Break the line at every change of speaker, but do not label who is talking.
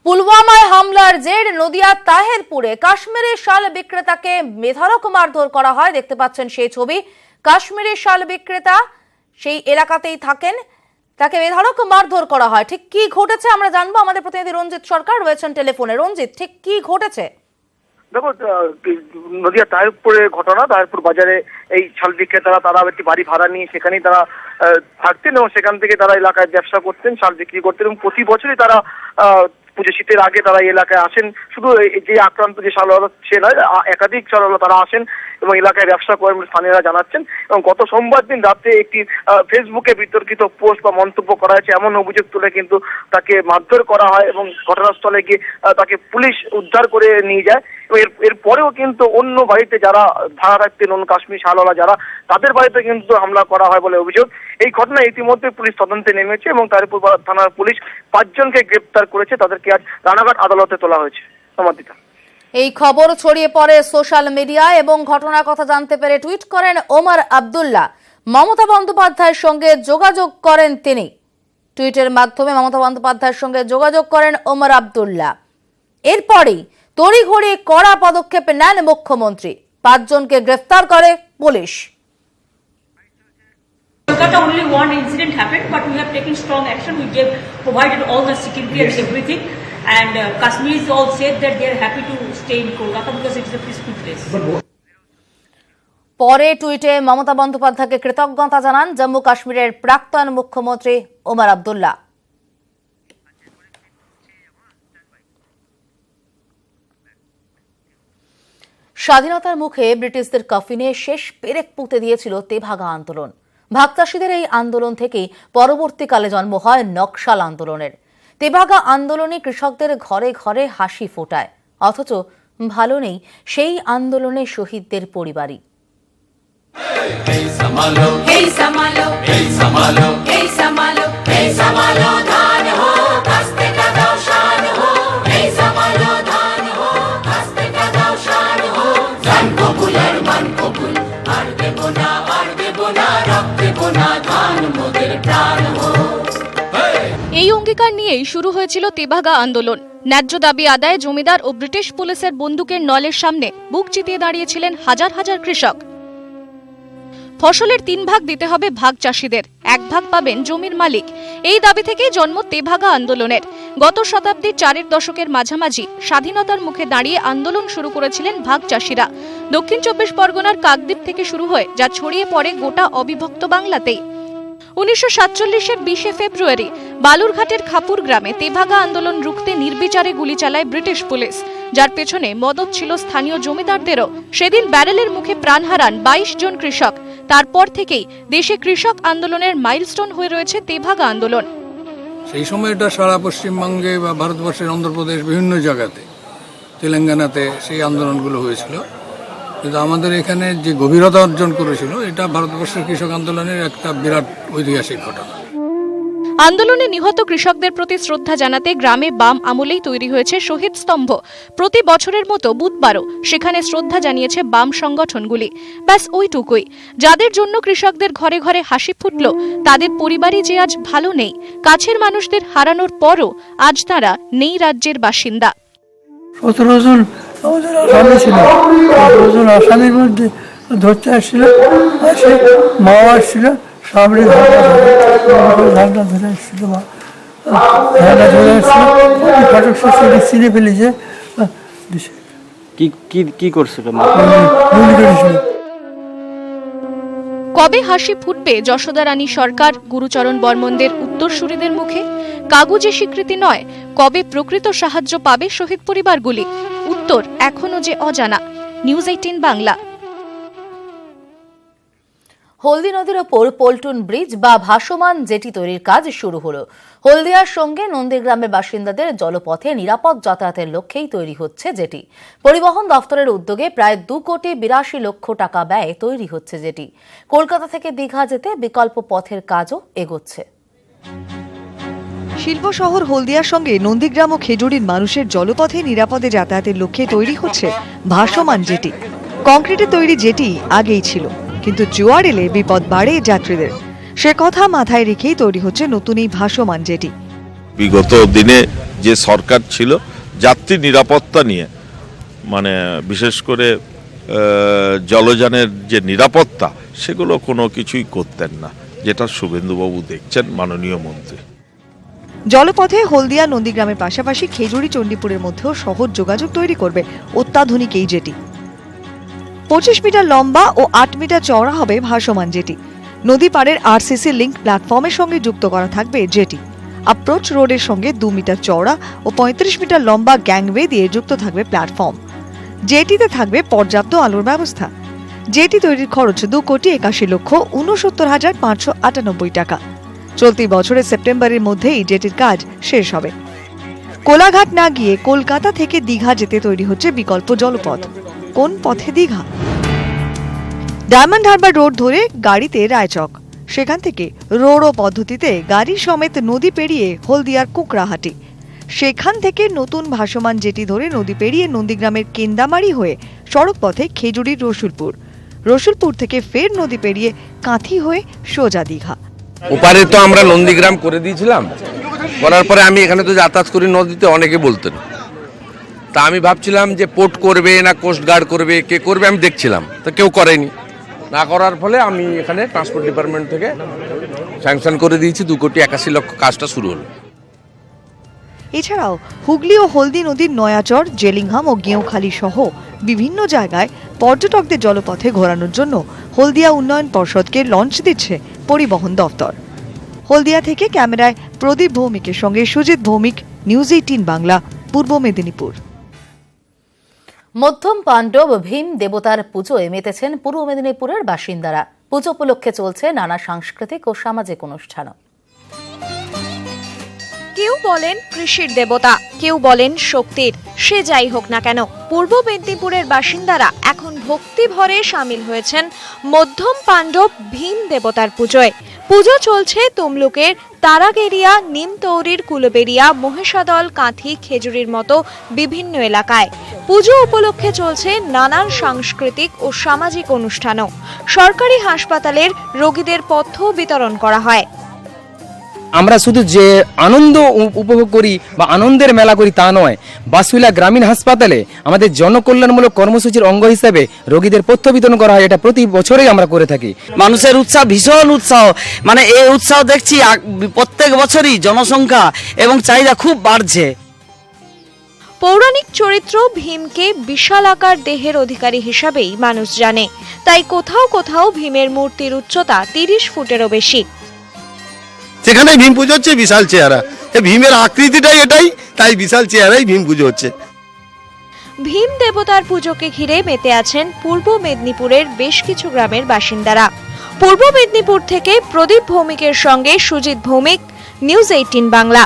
পুলওয়ামায় হামলার জের নদিয়ার তাহেরপুরে কাশ্মীরি শাল বিক্রেতাকে বেধড়ক মারধর করা হয়। দেখতে পাচ্ছেন সেই ছবি। কাশ্মীরি শাল বিক্রেতা সেই এলাকাতেই থাকেন, তাকে বেধড়ক মারধর করা হয়। ঠিক কি ঘটেছে আমরা জানবো। আমাদের প্রতিনিধি রঞ্জিত সরকার রয়েছেন টেলিফোনে। রঞ্জিত, ঠিক কি ঘটেছে?
দেখো, নদিয়া তাহেরপুরে ঘটনা। তাহেরপুর বাজারে এই শাল বিক্রেতারা তারা একটি বাড়ি ভাড়া নিয়ে সেখানেই তারা থাকতেন এবং সেখান থেকে তারা এলাকায় ব্যবসা করতেন, শাল বিক্রি করতেন এবং প্রতি বছরই তারা পুজো শীতের আগে তারা এই এলাকায় আসেন। শুধু যে আক্রান্ত যে শালওয়ালা সে নয়, একাধিক শালওয়ালা তারা আসেন এবং এলাকায় ব্যবসা করেন স্থানীয়রা জানাচ্ছেন। এবং গত সোমবার দিন রাতে একটি ফেসবুকে বিতর্কিত পোস্ট বা মন্তব্য করা হয়েছে এমন অভিযোগ তুলে কিন্তু তাকে মারধর করা হয় এবং ঘটনাস্থলে গিয়ে তাকে পুলিশ উদ্ধার করে নিয়ে যায়। এবং এরপরেও কিন্তু অন্য বাড়িতে যারা ভাড়া থাকতেন, অন্য কাশ্মীর শালওয়ালা যারা, তাদের বাড়িতে কিন্তু হামলা করা হয় বলে অভিযোগ। এই ঘটনায় ইতিমধ্যে পুলিশ তদন্তে নেমেছে এবং তাহেরপুর থানার পুলিশ 5 জনকে গ্রেপ্তার করেছে। তাদেরকে আজ রানাঘাট আদালতে তোলা হয়েছে। সমাদিতা,
এই খবর ছড়িয়ে পড়ে সোশ্যাল মিডিয়ায় এবং ঘটনার কথা জানতে পেরে টুইট করেন ওমর আব্দুল্লাহ। মমতা বন্দ্যোপাধ্যায়ের সঙ্গে যোগাযোগ করেন তিনি। টুইটের মাধ্যমে মমতা বন্দ্যোপাধ্যায়ের সঙ্গে যোগাযোগ করেন ওমর আব্দুল্লাহ। এরপরেই তড়িঘড়ি কড়া পদক্ষেপ নেন মুখ্যমন্ত্রী। 5 জনকে গ্রেফতার করে police.
Kolkata only one incident happened, but we have taken strong action. We provided all the security and everything, and Kashmiris all said that they are happy to stay in Kolkata because it is a peaceful place.
পরে টুইটে মমতা বন্দ্যোপাধ্যায়কে কৃতজ্ঞতা জানান জম্মু কাশ্মীরের প্রাক্তন মুখ্যমন্ত্রী ওমর আব্দুল্লাহ। স্বাধীনতার মুখে ব্রিটিশদের কফিনে শেষ পেরেক পুঁতে দিয়েছিল তেভাগা আন্দোলন। ভাগচাষীদের এই আন্দোলন থেকেই পরবর্তীকালে জন্ম হয় নকশাল আন্দোলনের। তেভাগা আন্দোলনে কৃষকদের ঘরে ঘরে হাসি ফোটায়, অথচ ভালো নেই সেই আন্দোলনে শহীদদের পরিবারই।
এই অঙ্গীকার নিয়েই শুরু হয়েছিল তেভাগা আন্দোলন। ন্যায্য দাবি আদায়ে জমিদার ও ব্রিটিশ পুলিশের বন্দুকের নলের সামনে বুক চিতিয়ে দাঁড়িয়েছিলেন হাজার হাজার কৃষক। ফসলের 3 ভাগ দিতে হবে ভাগ চাষিদের, 1 ভাগ পাবেন জমির মালিক। এই দাবি থেকেই জন্ম তেভাগা আন্দোলনের। গত শতাব্দীর 4 দশকের মাঝামাঝি স্বাধীনতার মুখে দাঁড়িয়ে আন্দোলন শুরু করেছিলেন ভাগ চাষিরা। দক্ষিণ 24 পরগনার কাকদ্বীপ থেকে শুরু হয়ে যা ছড়িয়ে পড়ে গোটা অবিভক্ত বাংলাতেই। 1947-এর 20 ফেব্রুয়ারি বালুরঘাটের খাপুর গ্রামে তেভাগা আন্দোলন রুখতে নির্বিচারে গুলি চালায় ব্রিটিশ পুলিশ, যার পেছনে মদত ছিল স্থানীয় জমিদারদেরও। সেদিন ব্যারেলের মুখে প্রাণ হারান 22 জন কৃষক। তারপর থেকেই দেশে কৃষক আন্দোলনের মাইলস্টোন হয়ে রয়েছে তেভাগা আন্দোলন।
সেই সময়টা সারা পশ্চিমবঙ্গে বা ভারতবর্ষের অন্ধ্রপ্রদেশ বিভিন্ন জায়গাতে, তেলেঙ্গানাতে সেই আন্দোলনগুলো হয়েছিল। কিন্তু আমাদের এখানে যে গভীরতা অর্জন করেছিল, এটা ভারতবর্ষের কৃষক আন্দোলনের একটা বিরাট ঐতিহাসিক ঘটনা।
আন্দোলনে নিহত কৃষকদের প্রতি শ্রদ্ধা জানাতে গ্রামে বাম আমলেই তৈরি হয়েছে শহীদ স্তম্ভ। প্রতি বছরের মতো বুধবারও সেখানে শ্রদ্ধা জানিয়েছে বাম সংগঠনগুলি। ব্যাস ওইটুকুই। যাদের জন্য কৃষকদের ঘরে ঘরে হাসি ফুটল, তাদের পরিবারই যে আজ ভালো নেই। কাছের মানুষদের হারানোর পরও আজ তারা নেই রাজ্যের বাসিন্দা।
17 জন আমাদের আসামি ছিল। 17 জন আসামির মধ্যে ধরতে আসছিল, মা আসছিল, সামনে ধারণা ধরে আসছিল, ধারণা ধরে আসছিল, ফটক শেষে চিনে ফেলেছে।
কি করছিল?
কবে হাসি ফুটবে যশোদা রানী সরকার, গুরুচরণ বর্মনদের উত্তরসূরিদের মুখে? কাগুজে স্বীকৃতি নয়, কবে প্রকৃত সাহায্য পাবে শহীদ পরিবারগুলি? উত্তর এখনো যে অজানা। নিউজ 18 বাংলা।
হলদি নদীর ওপর পল্টন ব্রিজ বা ভাসমান জেটি তৈরির কাজ শুরু হলো। হলদিয়ার সঙ্গে নন্দীগ্রামের বাসিন্দাদের জলপথে নিরাপদ যাতায়াতের লক্ষ্যেই তৈরি হচ্ছে জেটি। পরিবহন দফতরের উদ্যোগে প্রায় 2,82,00,000 টাকা ব্যয়ে তৈরি হচ্ছে জেটি। কলকাতা থেকে দীঘা যেতে বিকল্প পথের কাজও এগোচ্ছে।
শিল্প শহর হলদিয়ার সঙ্গে নন্দীগ্রাম ও খেজুরির মানুষের জলপথে নিরাপদে যাতায়াতের লক্ষ্যে তৈরি হচ্ছে ভাসমান জেটি। কংক্রিটে তৈরি জেটি আগেই ছিল, কিন্তু জোয়ার এলে বিপদ বাড়ে যাত্রীদের। সে কথা মাথায় রেখেই তৈরি হচ্ছে নতুন এই ভাসমান জেটি।
বিগত দিনে যে সরকার ছিল যাত্রী নিরাপত্তা নিয়ে মানে বিশেষ করে জলযানের যে নিরাপত্তা সেগুলো কোনো কিছুই করতেন না, যেটা শুভেন্দুবাবু দেখছেন মাননীয় মন্ত্রী।
জলপথে হলদিয়া নন্দীগ্রামের পাশাপাশি খেজুরি চণ্ডীপুরের মধ্যেও সহজ যোগাযোগ তৈরি করবে অত্যাধুনিক এই জেটি। 25 মিটার লম্বা ও 8 মিটার চওড়া হবে ভাসমান জেটি। নদী পাড়ের আরসিসি লিংক প্ল্যাটফর্মের সঙ্গে যুক্ত করা থাকবে জেটি। অ্যাপ্রোচ রোডের সঙ্গে 2 মিটার চওড়া ও 35 মিটার লম্বা গ্যাংওয়ে দিয়ে যুক্ত থাকবে প্ল্যাটফর্ম। জেটিতে থাকবে পর্যাপ্ত আলোর ব্যবস্থা। জেটি তৈরির খরচ 2,81,69,598 টাকা। চলতি বছরের সেপ্টেম্বরের মধ্যেই জেটির কাজ শেষ হবে। কোলাঘাট না গিয়ে কলকাতা থেকে দীঘা যেতে তৈরি হচ্ছে বিকল্প জলপথ। কোন পথে দীঘা? ডায়মন্ড হারবার রোড ধরে গাড়িতে রায়চক, সেখান থেকে রোড়ো পদ্ধতিতে গাড়ি সমেত নদী পেরিয়ে হলদিয়ার কুকড়াহাটি, সেখান থেকে নতুন ভাসমান জেটি ধরে নদী পেরিয়ে নন্দীগ্রামের কেন্দামারি হয়ে সড়ক পথে খেজুরির রসুলপুর, রসুলপুর থেকে ফের নদী পেরিয়ে কাঁথি হয়ে সোজা দীঘা।
ওপারে তো আমরা নন্দীগ্রাম করে দিয়েছিলাম, করার পরে আমি এখানে তো যাতায়াত করি নদীতে, অনেকে বলতেন, তা আমি ভাবছিলাম যে পোর্ট করবে না কোস্টগার্ড করবে, কে করবে আমি দেখছিলাম, তো কেউ করেনি। না করার ফলে আমি এখানে ট্রান্সপোর্ট ডিপার্টমেন্ট থেকে স্যাংশন করে দিয়েছি, 2,81,00,000 কাজটা শুরু হলো।
এছাড়াও হুগলি ও হলদি নদীর নয়াচর, জেলিংহাম ও গেঁওখালি সহ বিভিন্ন জায়গায় পর্যটকদের জলপথে ঘোরানোর জন্য হলদিয়া উন্নয়ন পর্ষদকে লঞ্চ দিচ্ছে পরিবহন দফতর। হলদিয়া থেকে ক্যামেরায় প্রদীপ ভৌমিকের সঙ্গে সুজিত ভৌমিক, নিউজ 18 বাংলা, পূর্ব মেদিনীপুর।
মধ্যম পাণ্ডব ভীম দেবতার পুজোয় মেতেছেন পূর্ব মেদিনীপুরের বাসিন্দারা। পুজো উপলক্ষে চলছে নানা সাংস্কৃতিক ও সামাজিক অনুষ্ঠান।
কেউ বলেন কৃষির দেবতা, কেউ বলেন শক্তির, সে যাই হোক না কেন পূর্ব মেদিনীপুরের বাসিন্দারা এখন ভক্তি ভরে সামিল হয়েছেন মধ্যম পাণ্ডব ভীম দেবতার পুজোয়। পুজো চলছে তমলুকের তারাগেরিয়া, নিমতৌরির কুলবেরিয়া, মহেশাদল, কাঁথি, খেজুরির মতো বিভিন্ন এলাকায়। পুজো উপলক্ষে চলছে নানান সাংস্কৃতিক ও সামাজিক অনুষ্ঠানও। সরকারি হাসপাতালের রোগীদের পথ্য বিতরণ করা হয়।
আমরা শুধু যে আনন্দ উপভোগ করি বা আনন্দের মেলা করি তা নয়, বাসুইলা গ্রামীণ হাসপাতালে আমাদের জনকল্যাণমূলক কর্মসূচির অঙ্গ হিসেবে রোগীদের পথ্য বিতরণ করা হয়। এটা প্রতি বছরই আমরা করে থাকি।
মানুষের উৎসাহ, ভীষণ উৎসাহ, মানে এই উৎসাহ দেখছি প্রত্যেক বছরই জনসংখ্যা এবং চাহিদা খুব বাড়ছে।
পৌরাণিক চরিত্র ভীমকে বিশালাকার দেহের অধিকারী হিসাবেই মানুষ জানে, তাই কোথাও কোথাও ভীমের মূর্তির উচ্চতা 30 ফুটেরও বেশি।
সেখানে ভীম পুজো হচ্ছে বিশাল চেহারা, ভীমের আকৃতিটাই এটাই, তাই বিশাল চেহারাই ভীম পুজো হচ্ছে।
ভীম দেবতার পুজোকে ঘিরে মেতে আছেন পূর্ব মেদিনীপুরের বেশ কিছু গ্রামের বাসিন্দারা। পূর্ব মেদিনীপুর থেকে প্রদীপ ভৌমিকের সঙ্গে সুজিত ভৌমিক, নিউজ 18 বাংলা।